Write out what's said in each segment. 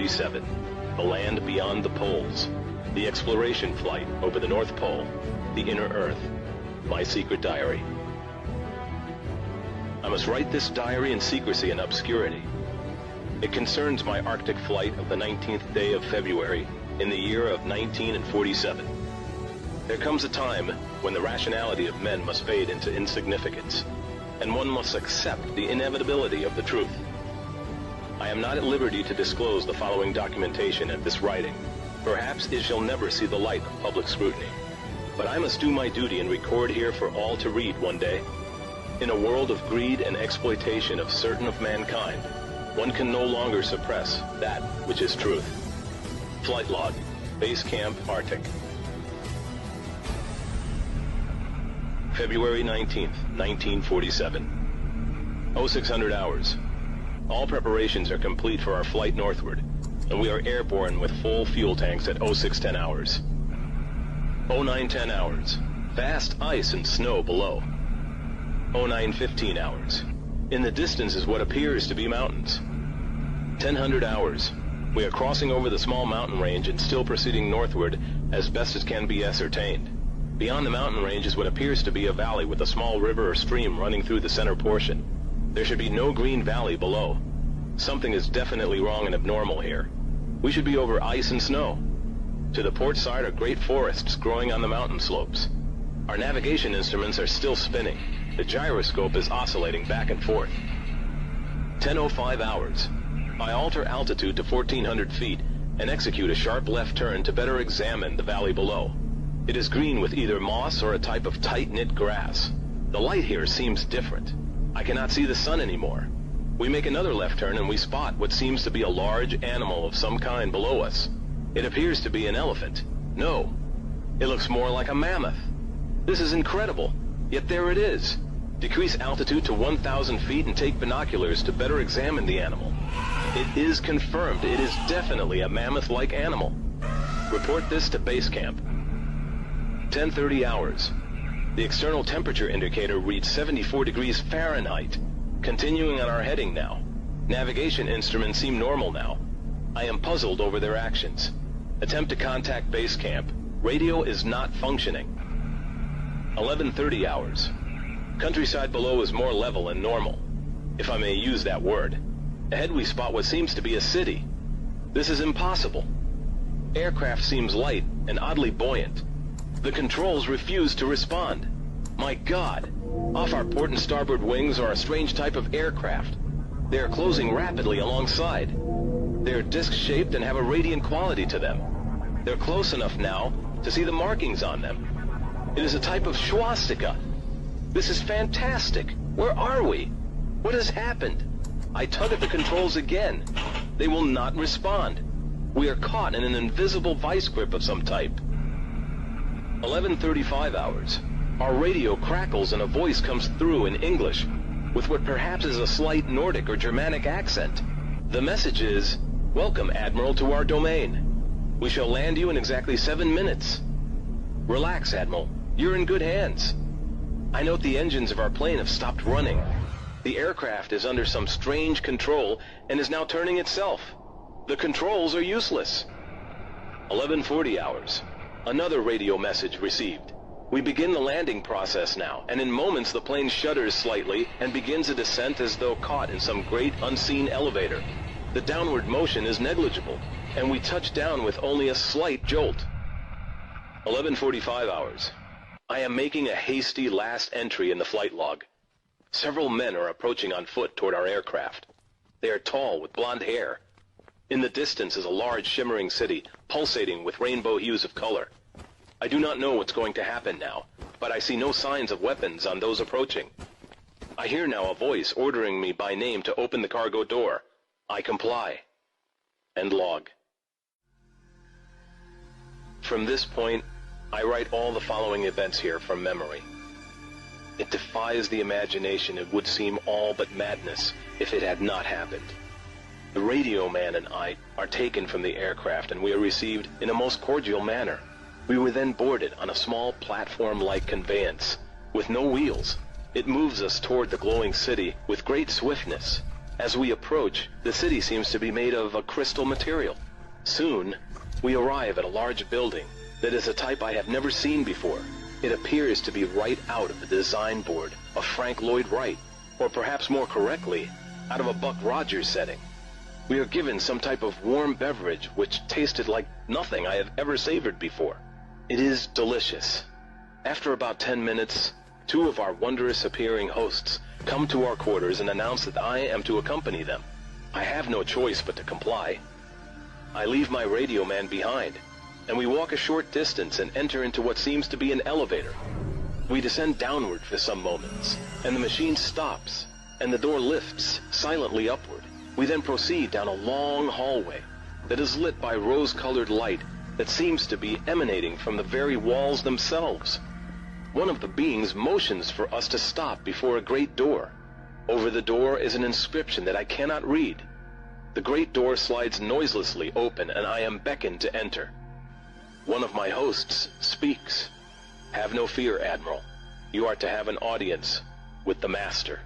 1947, the land beyond the poles, the exploration flight over the North Pole, the inner Earth, my secret diary. I must write this diary in secrecy and obscurity. It concerns my Arctic flight of the 19th day of February in the year of 1947. There comes a time when the rationality of men must fade into insignificance, and one must accept the inevitability of the truth. I am not at liberty to disclose the following documentation at this writing. Perhaps it shall never see the light of public scrutiny. But I must do my duty and record here for all to read one day. In a world of greed and exploitation of certain of mankind, one can no longer suppress that which is truth. Flight log, Base Camp Arctic. February 19th, 1947. 0600 hours. All preparations are complete for our flight northward, and we are airborne with full fuel tanks at 0610 hours. 0910 hours. Vast ice and snow below. 0915 hours. In the distance is what appears to be mountains. 1000 hours. We are crossing over the small mountain range and still proceeding northward as best as can be ascertained. Beyond the mountain range is what appears to be a valley with a small river or stream running through the center portion. There should be no green valley below. Something is definitely wrong and abnormal here. We should be over ice and snow. To the port side are great forests growing on the mountain slopes. Our navigation instruments are still spinning. The gyroscope is oscillating back and forth. 10:05 hours. I alter altitude to 1400 feet and execute a sharp left turn to better examine the valley below. It is green with either moss or a type of tight-knit grass. The light here seems different. I cannot see the sun anymore. We make another left turn and we spot what seems to be a large animal of some kind below us. It appears to be an elephant. No, it looks more like a mammoth. This is incredible, yet there it is. Decrease altitude to 1,000 feet and take binoculars to better examine the animal. It is confirmed. It is definitely a mammoth-like animal. Report this to base camp. 10:30 hours. The external temperature indicator reads 74 degrees Fahrenheit. Continuing on our heading now. Navigation instruments seem normal now. I am puzzled over their actions. Attempt to contact base camp. Radio is not functioning. 11:30 hours. Countryside below is more level and normal, if I may use that word. Ahead we spot what seems to be a city. This is impossible. Aircraft seems light and oddly buoyant. The controls refuse to respond. My God! Off our port and starboard wings are a strange type of aircraft. They are closing rapidly alongside. They are disc-shaped and have a radiant quality to them. They're close enough now to see the markings on them. It is a type of swastika. This is fantastic. Where are we? What has happened? I tug at the controls again. They will not respond. We are caught in an invisible vice grip of some type. 11:35 hours. Our radio crackles and a voice comes through in English, with what perhaps is a slight Nordic or Germanic accent. The message is, "Welcome, Admiral, to our domain. We shall land you in exactly 7 minutes. Relax, Admiral. You're in good hands." I note the engines of our plane have stopped running. The aircraft is under some strange control and is now turning itself. The controls are useless. 11:40 hours. Another radio message received. We begin the landing process now, and in moments the plane shudders slightly and begins a descent as though caught in some great unseen elevator. The downward motion is negligible, and we touch down with only a slight jolt. 11:45 hours. I am making a hasty last entry in the flight log. Several men are approaching on foot toward our aircraft. They are tall, with blonde hair. In the distance is a large shimmering city, pulsating with rainbow hues of color. I do not know what's going to happen now, but I see no signs of weapons on those approaching. I hear now a voice ordering me by name to open the cargo door. I comply. End log. From this point, I write all the following events here from memory. It defies the imagination. It would seem all but madness if it had not happened. The radio man and I are taken from the aircraft, and we are received in a most cordial manner. We were then boarded on a small platform-like conveyance with no wheels. It moves us toward the glowing city with great swiftness. As we approach, the city seems to be made of a crystal material. Soon, we arrive at a large building that is a type I have never seen before. It appears to be right out of the design board of Frank Lloyd Wright, or perhaps more correctly, out of a Buck Rogers setting. We are given some type of warm beverage which tasted like nothing I have ever savored before. It is delicious. After about 10 minutes, two of our wondrous appearing hosts come to our quarters and announce that I am to accompany them. I have no choice but to comply. I leave my radio man behind, and we walk a short distance and enter into what seems to be an elevator. We descend downward for some moments, and the machine stops, and the door lifts silently upward. We then proceed down a long hallway that is lit by rose-colored light that seems to be emanating from the very walls themselves. One of the beings motions for us to stop before a great door. Over the door is an inscription that I cannot read. The great door slides noiselessly open, and I am beckoned to enter. One of my hosts speaks. "Have no fear, Admiral. You are to have an audience with the Master."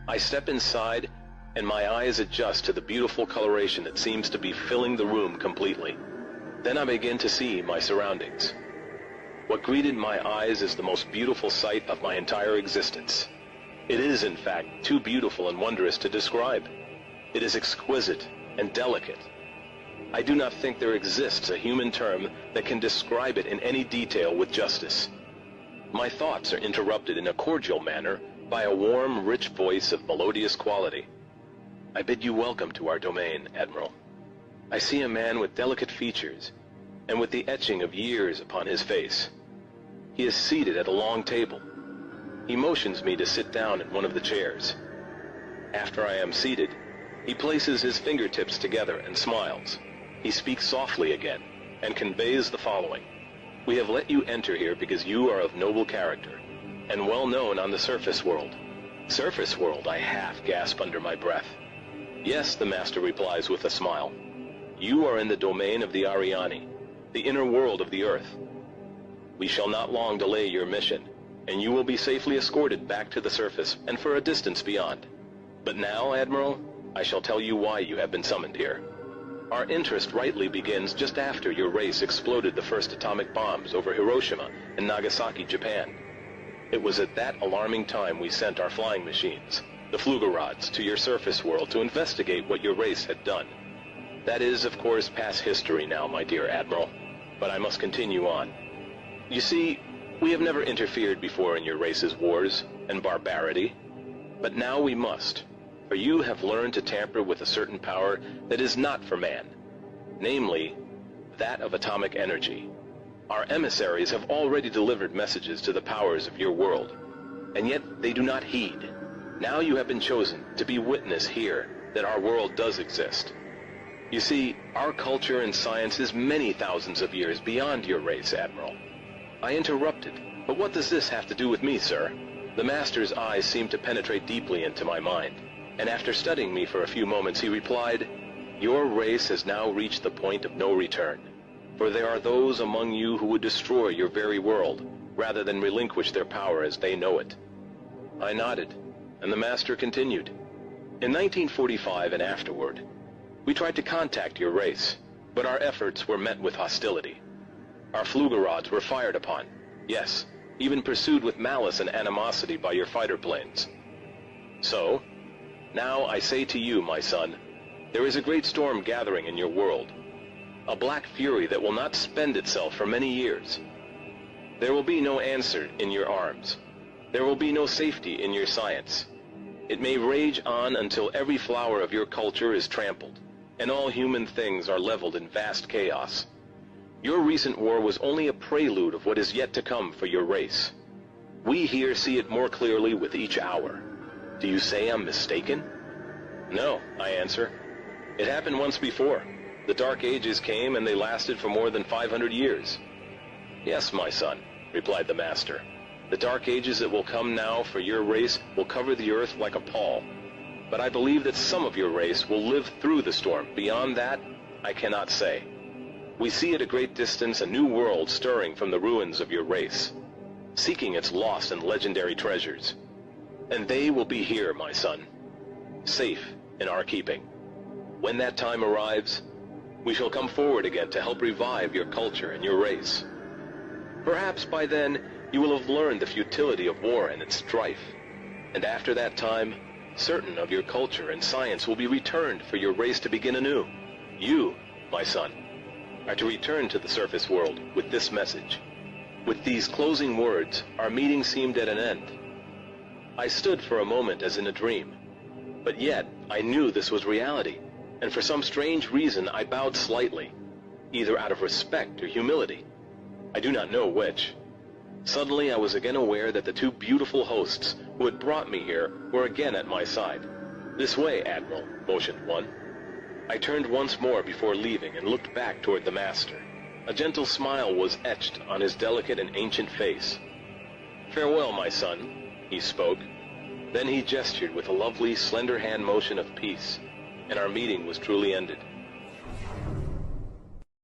I step inside, and my eyes adjust to the beautiful coloration that seems to be filling the room completely. Then I begin to see my surroundings. What greeted my eyes is the most beautiful sight of my entire existence. It is, in fact, too beautiful and wondrous to describe. It is exquisite and delicate. I do not think there exists a human term that can describe it in any detail with justice. My thoughts are interrupted in a cordial manner by a warm, rich voice of melodious quality. "I bid you welcome to our domain, Admiral." I see a man with delicate features, and with the etching of years upon his face. He is seated at a long table. He motions me to sit down in one of the chairs. After I am seated, he places his fingertips together and smiles. He speaks softly again, and conveys the following. "We have let you enter here because you are of noble character, and well known on the surface world." "Surface world?" I half gasp under my breath. "Yes," the Master replies with a smile. "You are in the domain of the Ariani, the inner world of the Earth. We shall not long delay your mission, and you will be safely escorted back to the surface and for a distance beyond. But now, Admiral, I shall tell you why you have been summoned here. Our interest rightly begins just after your race exploded the first atomic bombs over Hiroshima and Nagasaki, Japan. It was at that alarming time we sent our flying machines, the Flugerods, to your surface world to investigate what your race had done. That is, of course, past history now, my dear Admiral, but I must continue on. You see, we have never interfered before in your race's wars and barbarity, but now we must, for you have learned to tamper with a certain power that is not for man, namely, that of atomic energy. Our emissaries have already delivered messages to the powers of your world, and yet they do not heed. Now you have been chosen to be witness here that our world does exist. You see, our culture and science is many thousands of years beyond your race, Admiral." I interrupted. "But what does this have to do with me, sir?" The Master's eyes seemed to penetrate deeply into my mind, and after studying me for a few moments he replied, "Your race has now reached the point of no return, for there are those among you who would destroy your very world, rather than relinquish their power as they know it." I nodded, and the Master continued, "In 1945 and afterward, we tried to contact your race, but our efforts were met with hostility. Our Flugerods were fired upon, yes, even pursued with malice and animosity by your fighter planes. So, now I say to you, my son, there is a great storm gathering in your world, a black fury that will not spend itself for many years. There will be no answer in your arms. There will be no safety in your science. It may rage on until every flower of your culture is trampled, and all human things are leveled in vast chaos. Your recent war was only a prelude of what is yet to come for your race. We here see it more clearly with each hour. Do you say I'm mistaken?" "No," I answer. "It happened once before. The Dark Ages came and they lasted for more than 500 years. "Yes, my son," replied the Master. "The Dark Ages that will come now for your race will cover the earth like a pall. But I believe that some of your race will live through the storm. Beyond that, I cannot say. We see at a great distance a new world stirring from the ruins of your race, seeking its lost and legendary treasures. And they will be here, my son. safe in our keeping. When that time arrives, we shall come forward again to help revive your culture and your race. Perhaps by then, you will have learned the futility of war and its strife. And after that time, certain of your culture and science will be returned for your race to begin anew. You, my son, are to return to the surface world with this message. With these closing words, our meeting seemed at an end. I stood for a moment as in a dream, but yet I knew this was reality, and for some strange reason I bowed slightly, either out of respect or humility. I do not know which. Suddenly I was again aware that the two beautiful hosts who had brought me here were again at my side. "This way, Admiral," motioned one. I turned once more before leaving and looked back toward the master. A gentle smile was etched on his delicate and ancient face. "Farewell, my son," he spoke. Then he gestured with a lovely, slender hand motion of peace, and our meeting was truly ended.